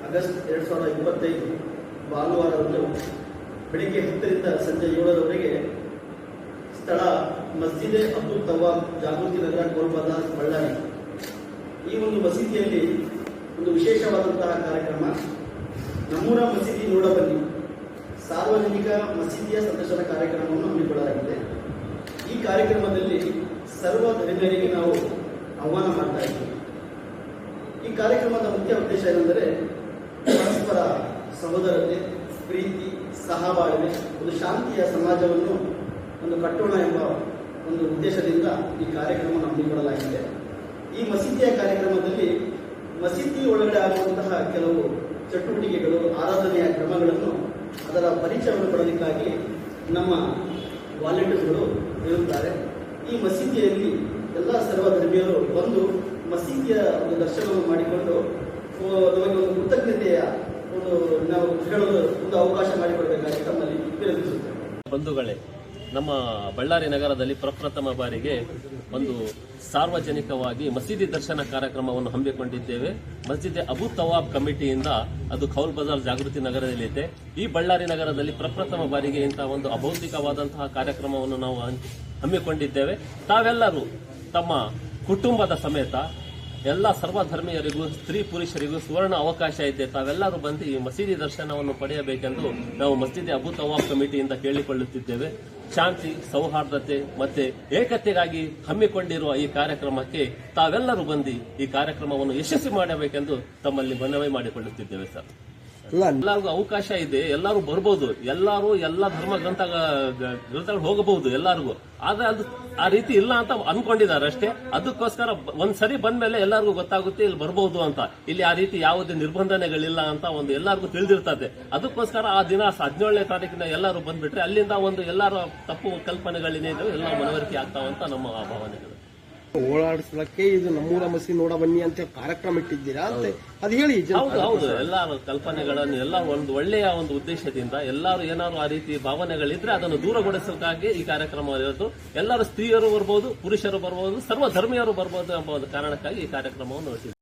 August 2025 ಭಾನುವಾರದಂದು ಬೆಳಿಗ್ಗೆ 10ರಿಂದ ಸಂಜೆ 7ರವರೆಗೆ ಸ್ಥಳ ಮಸ್ಜಿದೆ ಅಬ್ದುಲ್ ತವಾಬ್ ಜಾಗೃತಿ ನಗರ ಟೋಲ್ ಬಜಾರ್ ಬಳ್ಳಾರಿ. ಈ ಒಂದು ಮಸೀದಿಯಲ್ಲಿ ಒಂದು ವಿಶೇಷವಾದಂತಹ ಕಾರ್ಯಕ್ರಮ ನಮ್ಮೂರ ಮಸೀದಿ ನೋಡಬನ್ನಿ ಸಾರ್ವಜನಿಕ ಮಸೀದಿಯ ಸಂದರ್ಶನ ಕಾರ್ಯಕ್ರಮವನ್ನು ಹಮ್ಮಿಕೊಳ್ಳಲಾಗಿದೆ. ಈ ಕಾರ್ಯಕ್ರಮದಲ್ಲಿ ಸರ್ವ ಧರ್ಮೀಯರಿಗೆ ನಾವು ಆಹ್ವಾನ ಮಾಡ್ತಾ ಇದ್ದೀವಿ. ಈ ಕಾರ್ಯಕ್ರಮದ ಮುಖ್ಯ ಉದ್ದೇಶ ಏನೆಂದರೆ ಪರಸ್ಪರ ಸಹೋದರತೆ, ಪ್ರೀತಿ, ಸಹಬಾಳ್ವೆ, ಒಂದು ಶಾಂತಿಯ ಸಮಾಜವನ್ನು ಒಂದು ಕಟ್ಟೋಣ ಎಂಬ ಒಂದು ಉದ್ದೇಶದಿಂದ ಈ ಕಾರ್ಯಕ್ರಮವನ್ನು ಹಮ್ಮಿಕೊಳ್ಳಲಾಗಿದೆ. ಈ ಮಸೀದಿಯ ಕಾರ್ಯಕ್ರಮದಲ್ಲಿ ಮಸೀದಿ ಒಳಗಡೆ ಆಗುವಂತಹ ಕೆಲವು ಚಟುವಟಿಕೆಗಳು, ಆರಾಧನೆಯ ಕ್ರಮಗಳನ್ನು, ಅದರ ಪರಿಚಯವನ್ನು ಪಡೆಯಲಿಕ್ಕಾಗಿ ನಮ್ಮ ವಾಲಂಟಿಯರ್ಸ್ಗಳು ಇರುತ್ತಾರೆ. ಈ ಮಸೀದಿಯಲ್ಲಿ ಎಲ್ಲ ಸರ್ವಧರ್ಮೀಯರು ಬಂದು ಮಸೀದಿಯ ಒಂದು ದರ್ಶನವನ್ನು ಮಾಡಿಕೊಂಡು ನಮಗೆ ಒಂದು ಕೃತಜ್ಞತೆಯ ನಾವು ಹೇಳಲು ಒಂದು ಅವಕಾಶ ಮಾಡಿಕೊಡಬೇಕಾಗಿ ತಮ್ಮಲ್ಲಿ ವಿನಂತಿಸುತ್ತೇವೆ. ಬಂಧುಗಳೇ, ನಮ್ಮ ಬಳ್ಳಾರಿ ನಗರದಲ್ಲಿ ಪ್ರಪ್ರಥಮ ಬಾರಿಗೆ ಒಂದು ಸಾರ್ವಜನಿಕವಾಗಿ ಮಸೀದಿ ದರ್ಶನ ಕಾರ್ಯಕ್ರಮವನ್ನು ಹಮ್ಮಿಕೊಂಡಿದ್ದೇವೆ. ಮಸ್ಜಿದ್ ಅಬು ತವಾಬ್ ಕಮಿಟಿಯಿಂದ ಅದು ಖೌಲ್ ಬಜಾರ್ ಜಾಗೃತಿ ನಗರದಲ್ಲಿದೆ. ಈ ಬಳ್ಳಾರಿ ನಗರದಲ್ಲಿ ಪ್ರಪ್ರಥಮ ಬಾರಿಗೆ ಇಂತಹ ಒಂದು ಅಭೌತಿಕವಾದಂತಹ ಕಾರ್ಯಕ್ರಮವನ್ನು ನಾವು ಹಮ್ಮಿಕೊಂಡಿದ್ದೇವೆ. ತಾವೆಲ್ಲರೂ ತಮ್ಮ ಕುಟುಂಬದ ಸಮೇತ ಎಲ್ಲ ಸರ್ವಧರ್ಮೀಯರಿಗೂ, ಸ್ತ್ರೀ ಪುರುಷರಿಗೂ ಸುವರ್ಣ ಅವಕಾಶ ಇದೆ. ತಾವೆಲ್ಲರೂ ಬಂದು ಈ ಮಸೀದಿ ದರ್ಶನವನ್ನು ಪಡೆಯಬೇಕೆಂದು ನಾವು ಮಸ್ಜಿದ್ ಅಬು ತವಾಬ್ ಕಮಿಟಿಯಿಂದ ಕೇಳಿಕೊಳ್ಳುತ್ತಿದ್ದೇವೆ. ಶಾಂತಿ, ಸೌಹಾರ್ದತೆ ಮತ್ತೆ ಏಕತೆಗಾಗಿ ಹಮ್ಮಿಕೊಂಡಿರುವ ಈ ಕಾರ್ಯಕ್ರಮಕ್ಕೆ ತಾವೆಲ್ಲರೂ ಬಂದು ಈ ಕಾರ್ಯಕ್ರಮವನ್ನು ಯಶಸ್ವಿ ಮಾಡಬೇಕೆಂದು ತಮ್ಮಲ್ಲಿ ಮನವಿ ಮಾಡಿಕೊಳ್ಳುತ್ತಿದ್ದೇವೆ. ಸರ್, ಎಲ್ಲರಿಗೂ ಅವಕಾಶ ಇದೆ, ಎಲ್ಲರೂ ಬರ್ಬೋದು, ಎಲ್ಲರೂ ಎಲ್ಲ ಧರ್ಮ ಗ್ರಂಥಗಳು ಹೋಗಬಹುದು ಎಲ್ಲರಿಗೂ. ಆದ್ರೆ ಅದು ಆ ರೀತಿ ಇಲ್ಲ ಅಂತ ಅನ್ಕೊಂಡಿದ್ದಾರೆ ಅಷ್ಟೇ. ಅದಕ್ಕೋಸ್ಕರ ಒಂದ್ಸರಿ ಬಂದ್ಮೇಲೆ ಎಲ್ಲರಿಗೂ ಗೊತ್ತಾಗುತ್ತೆ ಇಲ್ಲಿ ಬರ್ಬಹುದು ಅಂತ. ಇಲ್ಲಿ ಆ ರೀತಿ ಯಾವುದೇ ನಿರ್ಬಂಧನೆಗಳಿಲ್ಲ ಅಂತ ಒಂದು ಎಲ್ಲರಿಗೂ ತಿಳಿದಿರ್ತದೆ. ಅದಕ್ಕೋಸ್ಕರ ಆ ದಿನ 17ನೇ ತಾರೀಕಿನ ಎಲ್ಲರೂ ಬಂದ್ಬಿಟ್ರೆ ಅಲ್ಲಿಂದ ಒಂದು ಎಲ್ಲರ ತಪ್ಪು ಕಲ್ಪನೆಗಳೇನಿದೆ ಎಲ್ಲ ಮನವರಿಕೆ ಆಗ್ತಾವಂತ ನಮ್ಮ ಭಾವನೆಗಳು. ಓಡಾಡಿಸ್ಲಕ್ಕೆ ಇದು ನಮ್ಮೂರ ಮಸೀದಿ ನೋಡ ಬನ್ನಿ ಅಂತ ಕಾರ್ಯಕ್ರಮ ಇಟ್ಟಿದ್ದೀರಾ ಅಂತ ಅದು ಹೇಳಿ. ಹೌದು, ಎಲ್ಲರ ಕಲ್ಪನೆಗಳನ್ನು ಎಲ್ಲ ಒಂದು ಒಳ್ಳೆಯ ಒಂದು ಉದ್ದೇಶದಿಂದ ಎಲ್ಲರೂ ಏನಾದ್ರು ಆ ರೀತಿ ಭಾವನೆಗಳಿದ್ರೆ ಅದನ್ನು ದೂರಗೊಳಿಸೋಕ್ಕಾಗಿ ಈ ಕಾರ್ಯಕ್ರಮ ಇರೋದು. ಎಲ್ಲರೂ ಸ್ತ್ರೀಯರು ಬರ್ಬೋದು, ಪುರುಷರು ಬರ್ಬೋದು, ಸರ್ವ ಧರ್ಮೀಯರು ಬರ್ಬೋದು ಎಂಬ ಒಂದು ಕಾರಣಕ್ಕಾಗಿ ಈ ಕಾರ್ಯಕ್ರಮವನ್ನು ನಡೆಸಿದ್ದಾರೆ.